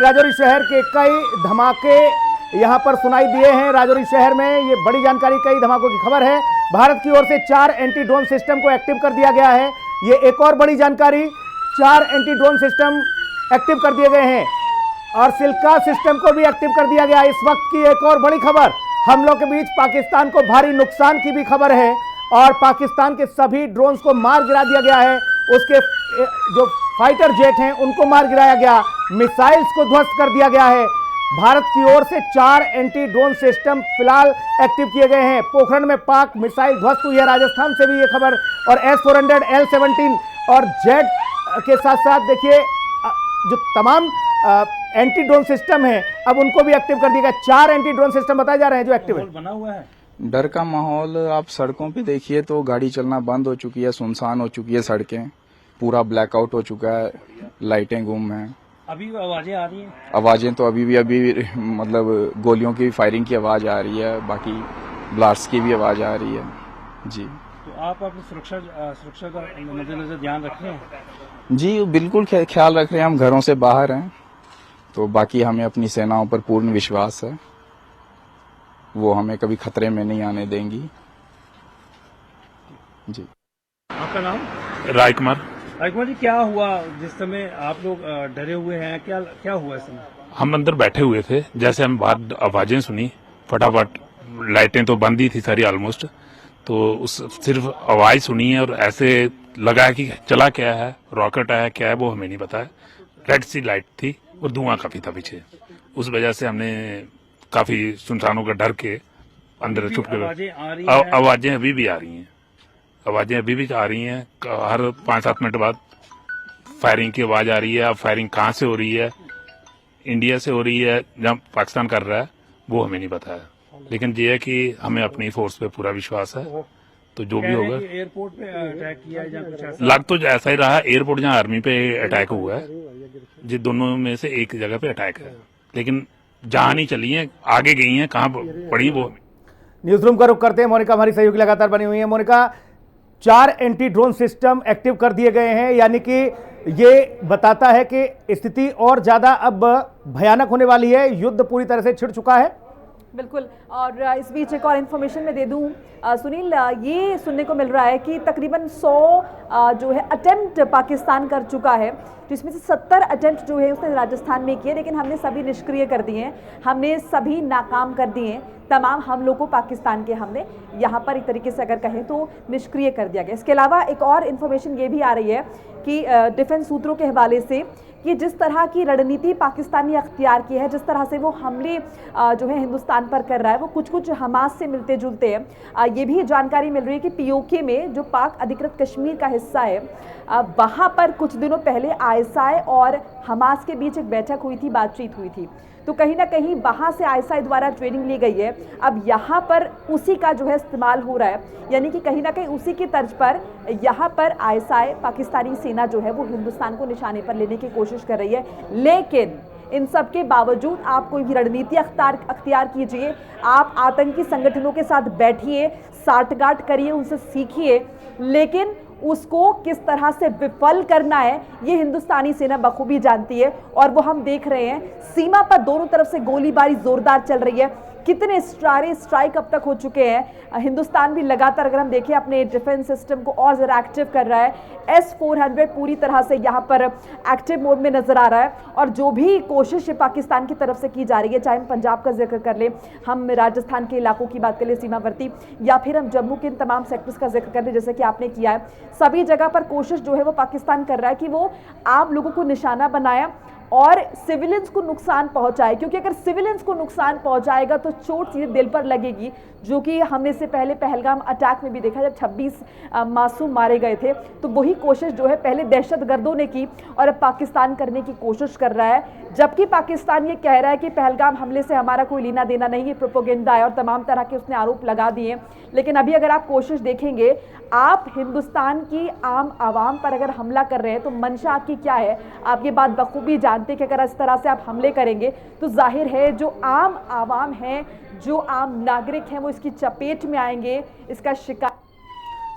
राजौरी शहर के कई धमाके यहां पर सुनाई दिए हैं। राजौरी शहर में ये बड़ी जानकारी, कई धमाकों की खबर है। भारत की ओर से 4 एंटी ड्रोन सिस्टम को एक्टिव कर दिया गया है। ये एक और बड़ी जानकारी, 4 एंटी ड्रोन सिस्टम एक्टिव कर दिए गए हैं और सिल्का सिस्टम को भी एक्टिव कर दिया गया है। इस वक्त की एक और बड़ी खबर, हमलों के बीच पाकिस्तान को भारी नुकसान की भी खबर है और पाकिस्तान के सभी ड्रोन्स को मार गिरा दिया गया है। उसके जो फाइटर जेट हैं उनको मार गिराया गया, मिसाइल्स को ध्वस्त कर दिया गया है। भारत की ओर से 4 एंटी ड्रोन सिस्टम फिलहाल एक्टिव किए गए हैं। पोखरण में पाक मिसाइल ध्वस्त हुई है, राजस्थान से भी ये खबर। और S-400, L-17 और जेट के साथ साथ देखिए जो तमाम एंटी ड्रोन सिस्टम है अब उनको भी एक्टिव कर दिया गया। 4 एंटी ड्रोन सिस्टम बताए जा रहे हैं जो एक्टिव है। बना हुआ है डर का माहौल। आप सड़कों पे देखिए तो गाड़ी चलना बंद हो चुकी है, सुनसान हो चुकी है सड़कें, पूरा ब्लैकआउट हो चुका है, लाइटें गुम हैं। अभी आवाजें आ रही हैं? आवाजें तो अभी मतलब गोलियों की फायरिंग की आवाज आ रही है, बाकी ब्लास्ट की भी आवाज आ रही है जी। तो आप अपनी सुरक्षा का मद्देनजर ध्यान रख रहे हैं? जी बिल्कुल ख्याल रख रहे हैं। हम घरों से बाहर हैं तो बाकी हमें अपनी सेनाओं पर पूर्ण विश्वास है, वो हमें कभी खतरे में नहीं आने देंगी जी। आपका नाम? राजकुमार। राजकुमार जी, क्या हुआ जिस समय आप लोग डरे हुए हैं? क्या हुआ इस समय? हम अंदर बैठे हुए थे, जैसे हम बाहर आवाजें सुनी, फटाफट लाइटें तो बंद ही थी सारी ऑलमोस्ट, तो उस सिर्फ आवाज सुनी है और ऐसे लगा है कि चला क्या है, रॉकेट आया क्या है वो हमें नहीं पता है। रेड सी लाइट थी और धुआं काफी था पीछे, उस वजह से हमने काफी सुनसानों का डर के अंदर छुप के। आवाजें अभी भी आ रही हैं, आवाजें अभी भी आ रही हैं। हर 5-7 मिनट बाद फायरिंग की आवाज आ रही है। अब फायरिंग कहाँ से हो रही है, इंडिया से हो रही है जहाँ पाकिस्तान कर रहा है वो हमें नहीं पता है, लेकिन ये है कि हमें अपनी फोर्स पे पूरा विश्वास है, तो जो भी होगा। एयरपोर्ट पे अटैक किया है या कुछ ऐसा? लग तो ऐसा ही रहा, एयरपोर्ट जहाँ आर्मी पे अटैक हुआ है, ये दोनों में से एक जगह पे अटैक है, लेकिन जहाँ नहीं चली है आगे गई हैं, कहाँ पड़ी वो। न्यूज रूम का रुख करते हैं। मोनिका हमारी सहयोगी लगातार बनी हुई है। Monika, 4 anti drone system active कर दिए गए हैं, यानी कि ये बताता है कि स्थिति और ज्यादा अब भयानक होने वाली है, युद्ध पूरी तरह से छिड़ चुका है। बिल्कुल। और इस बीच एक और इन्फॉर्मेशन मैं दे दूं सुनील, ये सुनने को मिल रहा है कि तकरीबन 100 जो है अटेम्प्ट पाकिस्तान कर चुका है, जिसमें से 70 अटेम्प्ट जो है उसने राजस्थान में किए, लेकिन हमने सभी निष्क्रिय कर दिए हैं, हमने सभी नाकाम कर दिए हैं। तमाम हमलों को पाकिस्तान के हमने यहाँ पर एक तरीके से अगर कहें तो निष्क्रिय कर दिया गया। इसके अलावा एक और इन्फॉर्मेशन ये भी आ रही है कि डिफेंस सूत्रों के हवाले से कि जिस तरह की रणनीति पाकिस्तान ने अख्तियार की है, जिस तरह से वो हमले जो है हिंदुस्तान पर कर रहा है, वो कुछ हमास से मिलते जुलते हैं। ये भी जानकारी मिल रही है कि POK में जो पाक अधिकृत कश्मीर का हिस्सा है, वहाँ पर कुछ दिनों पहले ISI और हमास के बीच एक बैठक हुई थी, बातचीत हुई थी, तो कहीं ना कहीं वहाँ से ISI द्वारा ट्रेनिंग ली गई है। अब यहाँ पर उसी का जो है इस्तेमाल हो रहा है, यानी कि कहीं ना कहीं उसी की तर्ज पर यहाँ पर ISI पाकिस्तानी सेना जो है वो हिंदुस्तान को निशाने पर लेने की कोशिश कर रही है। लेकिन इन सब के बावजूद आप कोई भी रणनीति अख्तियार कीजिए, आप आतंकी संगठनों के साथ बैठिए, साठगांठ करिए, उनसे सीखिए, लेकिन उसको किस तरह से विफल करना है ये हिंदुस्तानी सेना बखूबी जानती है। और वो हम देख रहे हैं, सीमा पर दोनों तरफ से गोलीबारी जोरदार चल रही है। कितने स्ट्राइक अब तक हो चुके हैं। हिंदुस्तान भी लगातार अगर हम देखें अपने डिफेंस सिस्टम को और ज़रा एक्टिव कर रहा है। S-400 पूरी तरह से यहाँ पर एक्टिव मोड में नजर आ रहा है। और जो भी कोशिश पाकिस्तान की तरफ से की जा रही है, चाहे हम पंजाब का जिक्र कर लें, हम राजस्थान के इलाकों की बात कर लें सीमावर्ती, या फिर हम जम्मू के इन तमाम सेक्टर्स का जिक्र कर लें जैसे कि आपने किया है, सभी जगह पर कोशिश जो है वो पाकिस्तान कर रहा है कि वो आम लोगों को निशाना बनाया और सिविलियंस को नुकसान पहुंचाए, क्योंकि अगर सिविलियंस को नुकसान पहुंचाएगा तो चोट सीधे दिल पर लगेगी, जो कि हमने इससे पहले पहलगाम अटैक में भी देखा, जब 26 मासूम मारे गए थे। तो वही कोशिश जो है पहले दहशतगर्दों ने की और अब पाकिस्तान करने की कोशिश कर रहा है, जबकि पाकिस्तान ये कह रहा है कि पहलगाम हमले से हमारा कोई लेना देना नहीं है, प्रोपोगेंडा है, और तमाम तरह के उसने आरोप लगा दिए। लेकिन अभी अगर आप कोशिश देखेंगे, आप हिंदुस्तान की आम आवाम पर अगर हमला कर रहे हैं तो मंशा आपकी क्या है, आप ये बात बखूबी जानते हैं कि अगर इस तरह से आप हमले करेंगे तो जाहिर है जो आम आवाम है, जो आम नागरिक हैं, वो इसकी चपेट में आएंगे, इसका शिकार।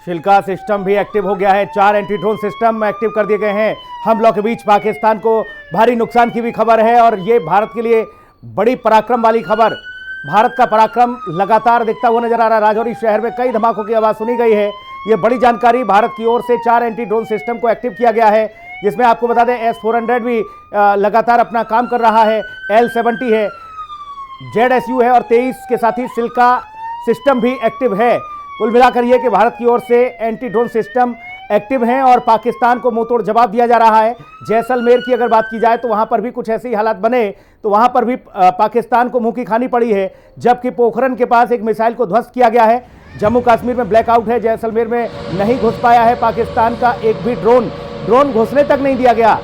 शिल्का सिस्टम भी एक्टिव हो गया है। 4 एंटी ड्रोन सिस्टम एक्टिव कर दिए गए हैं। हमलों के बीच पाकिस्तान को भारी नुकसान की भी खबर है और ये भारत के लिए बड़ी पराक्रम वाली खबर। भारत का पराक्रम लगातार दिखता हुआ नजर आ रहा है। राजौरी शहर में कई धमाकों की आवाज सुनी गई है। ये बड़ी जानकारी, भारत की ओर से 4 एंटी ड्रोन सिस्टम को एक्टिव किया गया है, जिसमें आपको बता दें S-400 भी लगातार अपना काम कर रहा है, L-70 है, ZSU है और 23 के साथ ही सिल्का सिस्टम भी एक्टिव है। कुल मिलाकर यह कि भारत की ओर से एंटी ड्रोन सिस्टम एक्टिव हैं और पाकिस्तान को मुंहतोड़ जवाब दिया जा रहा है। जैसलमेर की अगर बात की जाए तो वहां पर भी कुछ ऐसे ही हालात बने, तो वहां पर भी पाकिस्तान को मुंह की खानी पड़ी है, जबकि पोखरन के पास एक मिसाइल को ध्वस्त किया गया है। जम्मू कश्मीर में ब्लैकआउट है, जैसलमेर में नहीं घुस पाया है पाकिस्तान का एक भी ड्रोन घुसने तक नहीं दिया गया।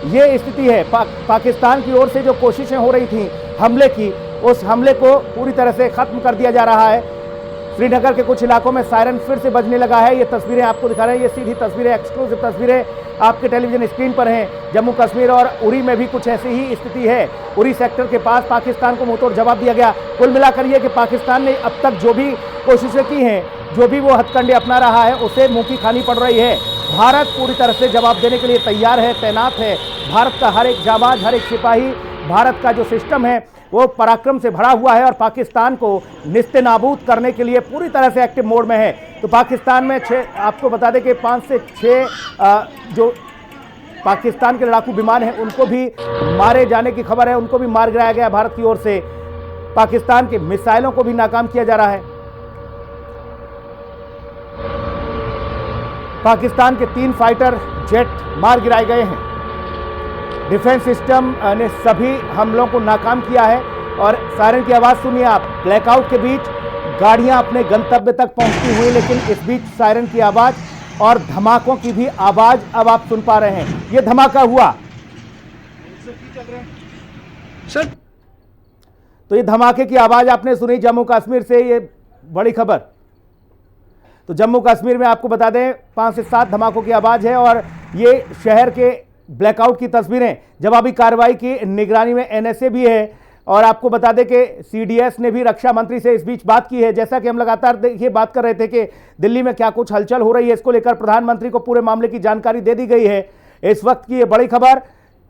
ये स्थिति है। पाकिस्तान की ओर से जो कोशिशें हो रही थी हमले की, उस हमले को पूरी तरह से खत्म कर दिया जा रहा है। श्रीनगर के कुछ इलाकों में सायरन फिर से बजने लगा है। ये तस्वीरें आपको दिखा रहे हैं, ये सीधी तस्वीरें, एक्सक्लूसिव तस्वीरें आपके टेलीविजन स्क्रीन पर हैं। जम्मू कश्मीर और उरी में भी कुछ ऐसी ही स्थिति है। उरी सेक्टर के पास पाकिस्तान को मुंहतोड़ जवाब दिया गया। कुल मिलाकर ये कि पाकिस्तान ने अब तक जो भी कोशिशें की हैं, जो भी वो हथकंडे अपना रहा है, उसे मुंह की खानी पड़ रही है। भारत पूरी तरह से जवाब देने के लिए तैयार है, तैनात है। भारत का हर एक जाबाज, हर एक सिपाही, भारत का जो सिस्टम है वो पराक्रम से भरा हुआ है और पाकिस्तान को निस्तेनाबूद करने के लिए पूरी तरह से एक्टिव मोड में है। तो पाकिस्तान में आपको बता दें कि 5 से 6 जो पाकिस्तान के लड़ाकू विमान हैं उनको भी मारे जाने की खबर है, उनको भी मार गिराया गया भारत की ओर से। पाकिस्तान के मिसाइलों को भी नाकाम किया जा रहा है। पाकिस्तान के 3 फाइटर जेट मार गिराए गए हैं। डिफेंस सिस्टम ने सभी हमलों को नाकाम किया है और सायरन की आवाज़ सुनिए आप। ब्लैकआउट के बीच गाड़ियां अपने गंतव्य तक पहुंचती हुई, लेकिन इस बीच सायरन की आवाज़ और धमाकों की भी आवाज़ अब आप सुन पा रहे हैं। ये धमाका हुआ सर, तो ये धमाके की आवाज़ आपने सुनी जम्मू कश्मीर से। ये बड़ी खबर। तो जम्मू कश्मीर में आपको बता दें 5 से 7 धमाकों की आवाज़ है और ये शहर के ब्लैकआउट की तस्वीरें। जवाबी कार्रवाई की निगरानी में NSA भी है और आपको बता दें कि CDS ने भी रक्षा मंत्री से इस बीच बात की है। जैसा कि हम लगातार देखिए बात कर रहे थे कि दिल्ली में क्या कुछ हलचल हो रही है, इसको लेकर प्रधानमंत्री को पूरे मामले की जानकारी दे दी गई है। इस वक्त की ये बड़ी खबर,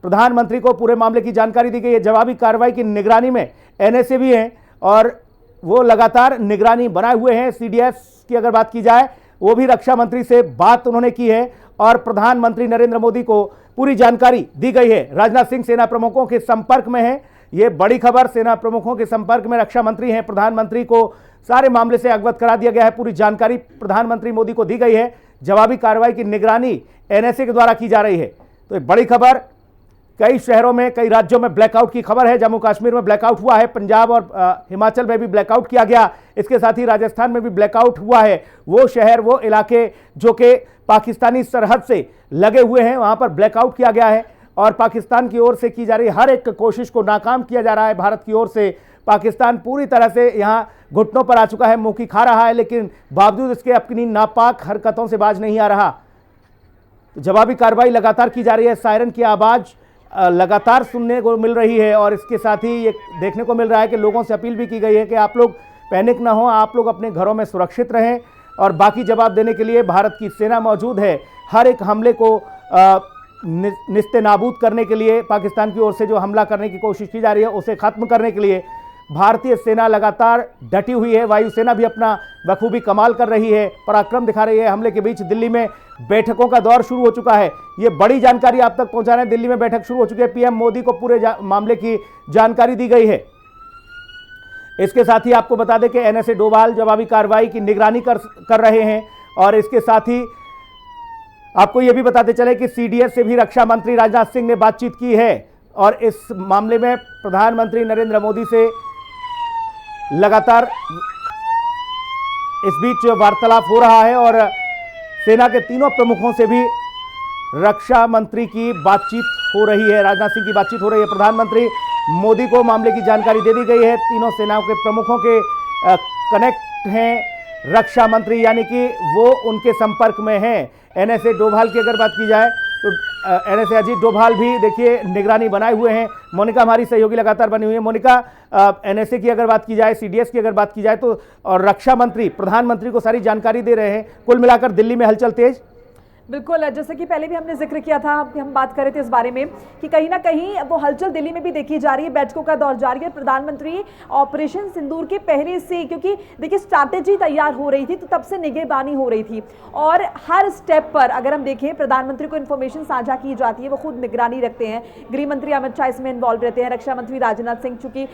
प्रधानमंत्री को पूरे मामले की जानकारी दी गई है। जवाबी कार्रवाई की निगरानी में NSA भी है और वो लगातार निगरानी बनाए हुए हैं। CDS की अगर बात की जाए, वो भी रक्षा मंत्री से बात उन्होंने की है और प्रधानमंत्री नरेंद्र मोदी को पूरी जानकारी दी गई है। राजनाथ सिंह सेना प्रमुखों के संपर्क में है। ये बड़ी खबर, सेना प्रमुखों के संपर्क में रक्षा मंत्री हैं। प्रधानमंत्री को सारे मामले से अवगत करा दिया गया है। पूरी जानकारी प्रधानमंत्री मोदी को दी गई है। जवाबी कार्रवाई की निगरानी NSA के द्वारा की जा रही है। तो एक बड़ी खबर, कई शहरों में, कई राज्यों में ब्लैकआउट की खबर है। जम्मू कश्मीर में ब्लैकआउट हुआ है, पंजाब और हिमाचल में भी ब्लैकआउट किया गया। इसके साथ ही राजस्थान में भी ब्लैकआउट हुआ है। वो शहर, वो इलाके जो कि पाकिस्तानी सरहद से लगे हुए हैं, वहां पर ब्लैकआउट किया गया है और पाकिस्तान की ओर से की जा रही हर एक कोशिश को नाकाम किया जा रहा है। भारत की ओर से पाकिस्तान पूरी तरह से यहां घुटनों पर आ चुका है, मुंह की खा रहा है, लेकिन बावजूद इसके अपनी नापाक हरकतों से बाज नहीं आ रहा। तो जवाबी कार्रवाई लगातार की जा रही है। सायरन की आवाज़ लगातार सुनने को मिल रही है और इसके साथ ही ये देखने को मिल रहा है कि लोगों से अपील भी की गई है कि आप लोग पैनिक ना हो, आप लोग अपने घरों में सुरक्षित रहें और बाकी जवाब देने के लिए भारत की सेना मौजूद है। हर एक हमले को निस्तेनाबूद करने के लिए, पाकिस्तान की ओर से जो हमला करने की कोशिश की जा रही है उसे खत्म करने के लिए भारतीय सेना लगातार डटी हुई है। वायुसेना भी अपना बखूबी कमाल कर रही है, पराक्रम दिखा रही है। हमले के बीच दिल्ली में बैठकों का दौर शुरू हो चुका है। ये बड़ी जानकारी आप तक पहुंचा रहे हैं। दिल्ली में बैठक शुरू हो चुकी है। PM मोदी को पूरे मामले की जानकारी दी गई है। इसके साथ ही आपको बता दें कि NSA डोभाल जवाबी कार्रवाई की निगरानी कर रहे हैं और इसके साथ ही आपको यह भी बताते चले कि CDS से भी रक्षा मंत्री राजनाथ सिंह ने बातचीत की है और इस मामले में प्रधानमंत्री नरेंद्र मोदी से लगातार इस बीच वार्तालाप हो रहा है और सेना के तीनों प्रमुखों से भी रक्षा मंत्री की बातचीत हो रही है, राजनाथ सिंह की बातचीत हो रही है। प्रधानमंत्री मोदी को मामले की जानकारी दे दी गई है। तीनों सेनाओं के प्रमुखों के कनेक्ट हैं रक्षा मंत्री, यानी कि वो उनके संपर्क में हैं। NSA डोभाल की अगर बात की जाए तो एनएसए अजीत डोभाल भी देखिए निगरानी बनाए हुए हैं। मोनिका हमारी सहयोगी लगातार बनी हुई है। मोनिका, एनएसए की अगर बात की जाए, सीडीएस की अगर बात की जाए तो और रक्षा मंत्री प्रधानमंत्री को सारी जानकारी दे रहे हैं। कुल मिलाकर दिल्ली में हलचल तेज। बिल्कुल, जैसे कि पहले भी हमने जिक्र किया था, हम बात कर रहे थे इस बारे में कि कहीं ना कहीं वो हलचल दिल्ली में भी देखी जा रही है, बैठकों का दौर जारी है। प्रधानमंत्री ऑपरेशन सिंदूर के पहले से, क्योंकि देखिए स्ट्रैटेजी तैयार हो रही थी, तो तब से निगहबानी हो रही थी और हर स्टेप पर अगर हम देखें प्रधानमंत्री को इन्फॉर्मेशन साझा की जाती है, वो खुद निगरानी रखते हैं। गृह मंत्री अमित शाह इसमें इन्वॉल्व रहते हैं, रक्षा मंत्री राजनाथ सिंह, चूंकि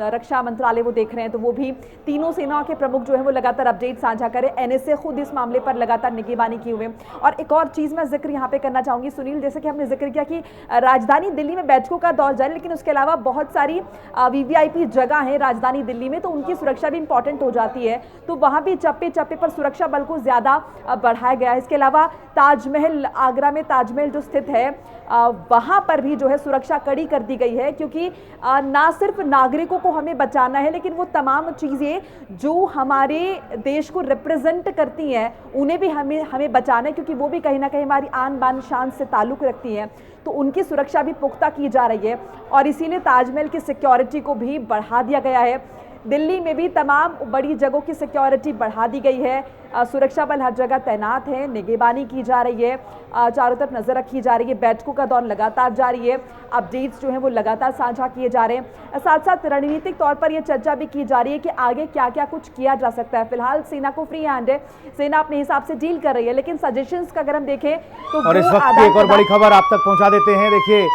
रक्षा मंत्रालय वो देख रहे हैं, तो वो भी तीनों सेनाओं के प्रमुख जो है वो लगातार अपडेट साझा करें। एनएसए खुद इस मामले पर लगातार निगहबानी किए हुए। और एक और चीज मैं जिक्र यहाँ पे करना चाहूंगी सुनील, जैसे कि हमने जिक्र किया कि राजधानी दिल्ली में बैठकों का दौर जारी, लेकिन उसके अलावा बहुत सारी वीवीआईपी जगह है राजधानी दिल्ली में, तो उनकी सुरक्षा भी इंपॉर्टेंट हो जाती है। तो वहां भी चप्पे चप्पे पर सुरक्षा बल को ज्यादा बढ़ाया गया है। इसके अलावा ताजमहल, आगरा में ताजमहल जो स्थित है, वहां पर भी जो है सुरक्षा कड़ी कर दी गई है, क्योंकि ना सिर्फ नागरिकों को हमें बचाना है, लेकिन वो तमाम चीजें जो हमारे देश को रिप्रेजेंट करती हैं उन्हें भी हमें बचाना है, क्योंकि वो भी कहीं ना कहीं हमारी आन बान शान से ताल्लुक रखती हैं। तो उनकी सुरक्षा भी पुख्ता की जा रही है और इसीलिए ताजमहल की सिक्योरिटी को भी बढ़ा दिया गया है। दिल्ली में भी तमाम बड़ी जगहों की सिक्योरिटी बढ़ा दी गई है। सुरक्षा बल हर जगह तैनात है, निगहबानी की जा रही है, चारों तरफ नजर रखी जा रही है। बैठकों का दौर लगातार जारी है, अपडेट्स जो हैं वो लगातार साझा किए जा रहे हैं। साथ साथ रणनीतिक तौर पर यह चर्चा भी की जा रही है कि आगे क्या क्या कुछ किया जा सकता है। फिलहाल सेना को फ्री हैंड है, सेना अपने हिसाब से डील कर रही है, लेकिन सजेशंस का अगर हम देखें तो और इस वक्त की एक और बड़ी खबर आप तक पहुंचा देते हैं। देखिए,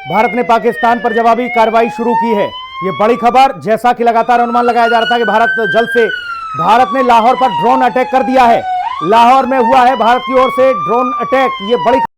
भारत ने पाकिस्तान पर जवाबी कार्रवाई शुरू की है। ये बड़ी खबर, जैसा कि लगातार अनुमान लगाया जा रहा था कि भारत ने लाहौर पर ड्रोन अटैक कर दिया है। लाहौर में हुआ है भारत की ओर से ड्रोन अटैक। ये बड़ी